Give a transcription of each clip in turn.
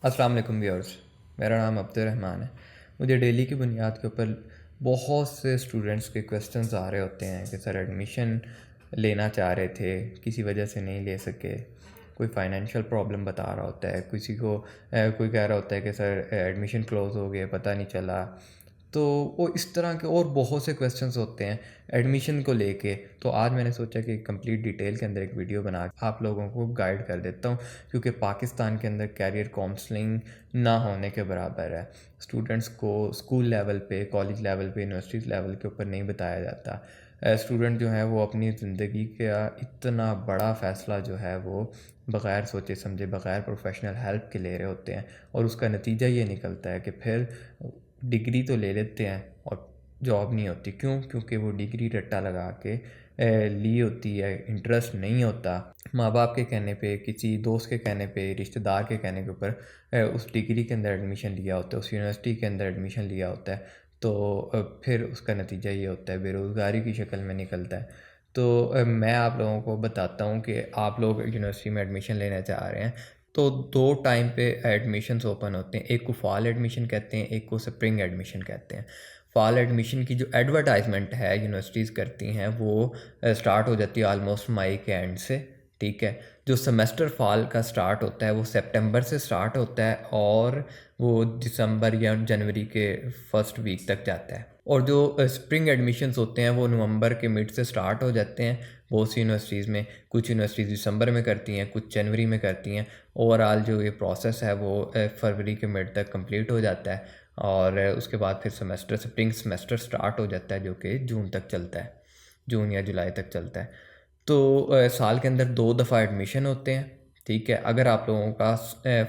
अस्सलाम वालेकुम व्यूअर्स। मेरा नाम अब्दुर्रहमान है। मुझे डेली की बुनियाद के ऊपर बहुत से स्टूडेंट्स के क्वेश्चंस आ रहे होते हैं कि सर एडमिशन लेना चाह रहे थे, किसी वजह से नहीं ले सके। कोई फाइनेंशियल प्रॉब्लम बता रहा होता है, किसी को कोई कह रहा होता है कि सर एडमिशन क्लोज़ हो गया, पता नहीं चला। तो वो इस तरह के और बहुत से क्वेश्चंस होते हैं एडमिशन को लेके। तो आज मैंने सोचा कि कंप्लीट डिटेल के अंदर एक वीडियो बना के आप लोगों को गाइड कर देता हूँ, क्योंकि पाकिस्तान के अंदर कैरियर काउंसलिंग ना होने के बराबर है। स्टूडेंट्स को स्कूल लेवल पे, कॉलेज लेवल पे, यूनिवर्सिटी लेवल के ऊपर नहीं बताया जाता। स्टूडेंट जो है वो अपनी ज़िंदगी का इतना बड़ा फ़ैसला जो है वो बग़ैर सोचे समझे, बग़ैर प्रोफेशनल हेल्प के ले रहे होते हैं, और उसका नतीजा ये निकलता है कि फिर डिग्री तो ले लेते हैं और जॉब नहीं होती। क्यों? क्योंकि वो डिग्री रट्टा लगा के ली होती है, इंटरेस्ट नहीं होता। माँ बाप के कहने पे, किसी दोस्त के कहने पे, रिश्तेदार के कहने के ऊपर उस डिग्री के अंदर एडमिशन लिया होता है, उस यूनिवर्सिटी के अंदर एडमिशन लिया होता है। तो फिर उसका नतीजा ये होता है बेरोज़गारी की शक्ल में निकलता है। तो मैं आप लोगों को बताता हूँ कि आप लोग यूनिवर्सिटी में एडमिशन लेना चाह रहे हैं तो दो टाइम पे एडमिशन्स ओपन होते हैं। एक को फॉल एडमिशन कहते हैं, एक को स्प्रिंग एडमिशन कहते हैं। फॉल एडमिशन की जो एडवर्टाइजमेंट है यूनिवर्सिटीज़ करती हैं वो स्टार्ट हो जाती है ऑलमोस्ट मई के एंड से। ठीक है। जो सेमेस्टर फॉल का स्टार्ट होता है वो सितंबर से स्टार्ट होता है और वो दिसंबर या जनवरी के फर्स्ट वीक तक जाता है। और जो स्प्रिंग एडमिशन्स होते हैं वो नवंबर के मिड से स्टार्ट हो जाते हैं बहुत सी यूनिवर्सिटीज़ में। कुछ यूनिवर्सिटीज़ दिसंबर में करती हैं, कुछ जनवरी में करती हैं। ओवरऑल जो ये प्रोसेस है वो फरवरी के मिड तक कंप्लीट हो जाता है और उसके बाद फिर स्प्रिंग सेमेस्टर स्टार्ट हो जाता है जो कि जून तक चलता है, जून या जुलाई तक चलता है। तो साल के अंदर 2 दफ़ा एडमिशन होते हैं। ठीक है। अगर आप लोगों का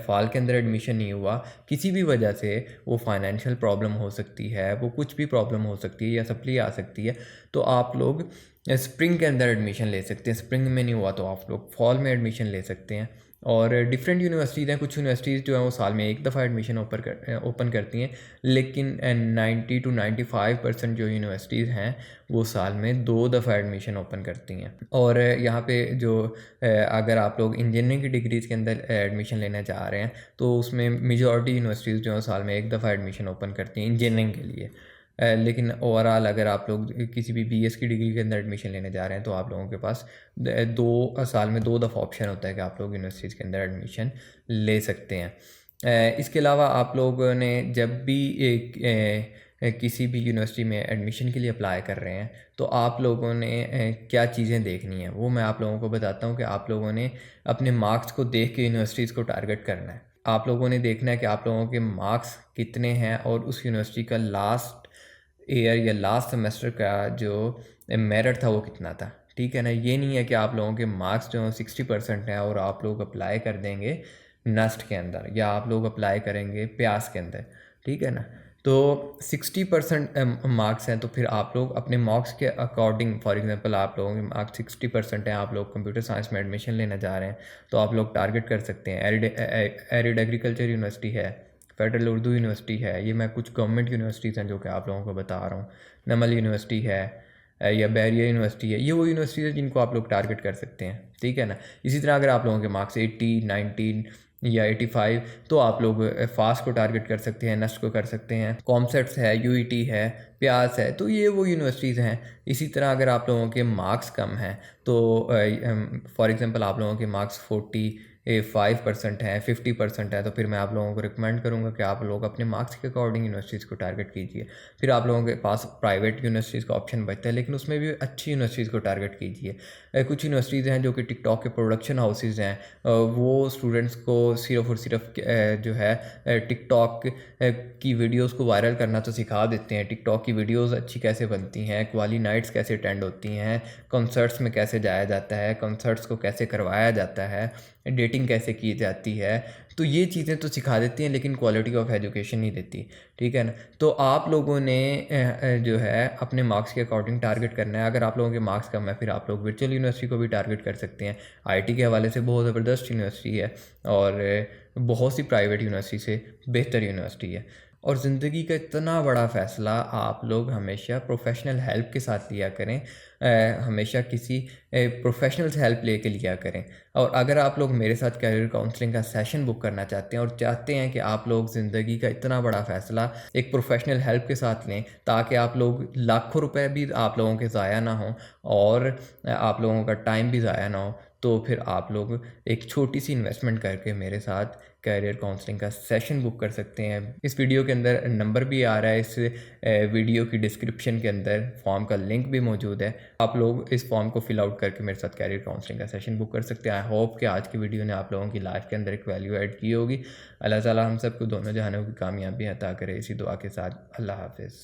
फ़ाल के अंदर एडमिशन नहीं हुआ किसी भी वजह से, वो फाइनेंशियल प्रॉब्लम हो सकती है, वो कुछ भी प्रॉब्लम हो सकती है या सप्ली आ सकती है, तो आप लोग स्प्रिंग के अंदर एडमिशन ले सकते हैं। स्प्रिंग में नहीं हुआ तो आप लोग फॉल में एडमिशन ले सकते हैं। और डिफरेंट यूनिवर्सिटीज़ हैं। कुछ यूनिवर्सिटीज़ जो हैं वो साल में एक दफ़ा एडमिशन ओपन करती हैं, लेकिन 90 to 95% जो यूनिवर्सिटीज़ हैं वो साल में 2 दफ़ा एडमिशन ओपन करती हैं। और यहाँ पे जो अगर आप लोग इंजीनियरिंग की डिग्रीज़ के अंदर एडमिशन लेना चाह रहे हैं तो उसमें मेजॉरिटी यूनिवर्सिटीज़ जो हैं साल में एक दफ़ा एडमिशन ओपन करती हैं इंजीनियरिंग के लिए। लेकिन ओवरऑल अगर आप लोग किसी भी बीएस की डिग्री के अंदर एडमिशन लेने जा रहे हैं तो आप लोगों के पास 2 साल में 2 दफ़ा ऑप्शन होता है कि आप लोग यूनिवर्सिटीज़ के अंदर एडमिशन ले सकते हैं। इसके अलावा आप लोगों ने जब भी किसी भी यूनिवर्सिटी में एडमिशन के लिए अप्लाई कर रहे हैं तो आप लोगों ने क्या चीज़ें देखनी है वो मैं आप लोगों को बताता हूँ कि आप लोगों ने अपने मार्क्स को देख के यूनिवर्सिटीज़ को टारगेट करना है। आप लोगों ने देखना है कि आप लोगों के मार्क्स कितने हैं और उस यूनिवर्सिटी का लास्ट ईयर या लास्ट सेमेस्टर का जो मेरिट था वो कितना था। ठीक है ना। ये नहीं है कि आप लोगों के मार्क्स जो 60% हैं और आप लोग अप्लाई कर देंगे नस्ट के अंदर या आप लोग अप्लाई करेंगे प्यास के अंदर। ठीक है ना। तो 60% मार्क्स हैं तो फिर आप लोग अपने मार्क्स के अकॉर्डिंग, फॉर एग्जांपल आप लोगों के मार्क्स 60% हैं, आप लोग कंप्यूटर साइंस में एडमिशन लेना जा रहे हैं तो आप लोग टारगेट कर सकते हैं एरिड एग्रीकल्चर यूनिवर्सिटी है, फेडरल उर्दू यूनिवर्सिटी है। ये मैं कुछ गवर्नमेंट यूनिवर्सिटीज़ हैं जो कि आप लोगों को बता रहा हूँ। नमल यूनिवर्सिटी है या बैरियर यूनिवर्सिटी है। ये वो यूनिवर्सिटीज़ है जिनको आप लोग टारगेट कर सकते हैं। ठीक है ना। इसी तरह अगर आप लोगों के मार्क्स 80, 19 या 85 तो आप लोग फास्ट को टारगेट कर सकते हैं, नस्ट को कर सकते हैं, कॉमसेट्स है, यूईटी है, प्यास है। तो ये वो यूनिवर्सिटीज़ हैं। इसी तरह अगर आप लोगों के मार्क्स कम हैं तो फॉर एग्जांपल आप लोगों के मार्क्स 45% हैं, 50% है, तो फिर मैं आप लोगों को रिकमेंड करूँगा कि आप लोग अपने मार्क्स के अकॉर्डिंग यूनिवर्सिटीज़ को टारगेट कीजिए। फिर आप लोगों के पास प्राइवेट यूनिवर्सिटीज़ का ऑप्शन बचता है, लेकिन उसमें भी अच्छी यूनिवर्सिटीज़ को टारगेट कीजिए। कुछ यूनिवर्सिटीज़ हैं जो कि टिकटॉक के प्रोडक्शन हाउसेज़ हैं, वो स्टूडेंट्स को सिर्फ़ और सिर्फ जो है टिकटॉक की वीडियोस को वायरल करना तो सिखा देते हैं। टिकटॉक की वीडियोस अच्छी कैसे बनती हैं, क्वाली नाइट्स कैसे अटेंड होती हैं, कॉन्सर्ट्स में कैसे जाया जाता है, कॉन्सर्ट्स को कैसे करवाया जाता है, डेटिंग कैसे की जाती है। तो ये चीज़ें तो सिखा देती हैं लेकिन क्वालिटी ऑफ एजुकेशन नहीं देती। ठीक है ना। तो आप लोगों ने जो है अपने मार्क्स के अकॉर्डिंग टारगेट करना है। अगर आप लोगों के मार्क्स कम है फिर आप लोग वर्चुअल यूनिवर्सिटी को भी टारगेट कर सकते हैं। आईटी के हवाले से बहुत ज़बरदस्त यूनिवर्सिटी है और बहुत सी प्राइवेट यूनिवर्सिटी से बेहतर यूनिवर्सिटी है। और ज़िंदगी का इतना बड़ा फ़ैसला आप लोग हमेशा प्रोफेशनल हेल्प के साथ लिया करें। हमेशा किसी प्रोफेशनल से हेल्प लेके लिया करें। और अगर आप लोग मेरे साथ करियर काउंसलिंग का सेशन बुक करना चाहते हैं और चाहते हैं कि आप लोग ज़िंदगी का इतना बड़ा फ़ैसला एक प्रोफेशनल हेल्प के साथ लें, ताकि आप लोग लाखों रुपए भी आप लोगों के ज़ाया ना हों और आप लोगों का टाइम भी ज़ाया ना हो, तो फिर आप लोग एक छोटी सी इन्वेस्टमेंट करके मेरे साथ करियर काउंसलिंग का सेशन बुक कर सकते हैं। इस वीडियो के अंदर नंबर भी आ रहा है, इस वीडियो की डिस्क्रिप्शन के अंदर फॉर्म का लिंक भी मौजूद है। आप लोग इस फॉर्म को फिल आउट करके मेरे साथ करियर काउंसलिंग का सेशन बुक कर सकते हैं। आई होप कि आज की वीडियो ने आप लोगों की लाइफ के अंदर एक वैल्यू ऐड की होगी। अल्लाह ताला हम सबको दोनों जहानों की कामयाबी अता करे, इसी दुआ के साथ अल्लाह हाफिज़।